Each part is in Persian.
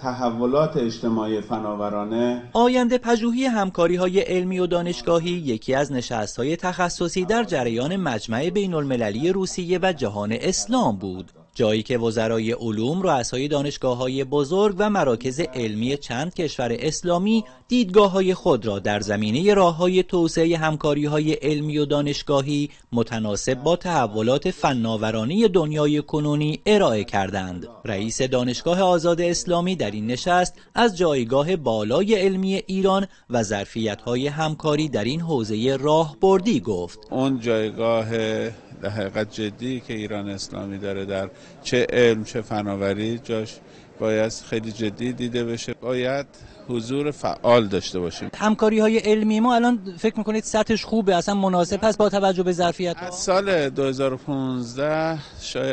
تحولات اجتماعی فناورانه آینده پژوهی همکاری‌های علمی و دانشگاهی یکی از نشست‌های تخصصی در جریان مجمع بین‌المللی روسیه و جهان اسلام بود، جایی که وزرای علوم، رؤسای دانشگاه‌های بزرگ و مراکز علمی چند کشور اسلامی دیدگاه‌های خود را در زمینه راه‌های توسعه همکاری‌های علمی و دانشگاهی متناسب با تحولات فناورانه دنیای کنونی ارائه کردند. رئیس دانشگاه آزاد اسلامی در این نشست از جایگاه بالای علمی ایران و ظرفیت‌های همکاری در این حوزه راهبردی گفت. اون جایگاه در حقیقت جدی که ایران اسلامی داره در چه علم چه فناوری جاش باید خیلی جدی دیده بشه، باید حضور فعال داشته باشیم. همکاری‌های علمی ما الان فکر می‌کنید سطحش خوبه، اصلا مناسب هست با توجه به ظرفیت‌ها؟ از سال 2015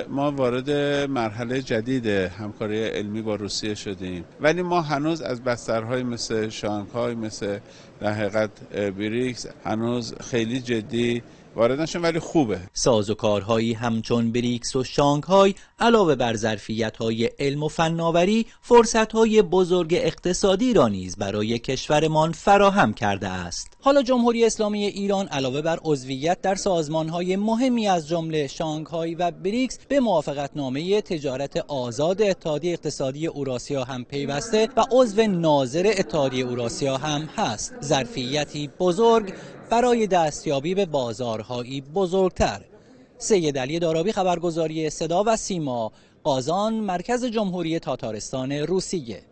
ما وارد مرحله جدید همکاری علمی با روسیه شدیم، ولی ما هنوز از بسترهای مثل شانگهای، مثل در حقیقت بریکس هنوز خیلی جدی وارد نشدیم، ولی خوبه. سازوکارهایی همچون بریکس و شانگهای علاوه بر ظرفیت‌های علم و فناوری، فرصت‌های بزرگ اقتصادی را نیز برای کشورمان فراهم کرده است. حالا جمهوری اسلامی ایران علاوه بر عضویت در سازمان‌های مهمی از جمله شانگهای و بریکس به موافقتنامه تجارت آزاد اتحادیه اقتصادی اوراسیا هم پیوسته و عضو ناظر اتحادیه اوراسیا هم هست. ظرفیتی بزرگ برای دستیابی به بازارهایی بزرگتر. سید علی دارابی، خبرگزاری صدا و سیما، قازان، مرکز جمهوری تاتارستان روسیه.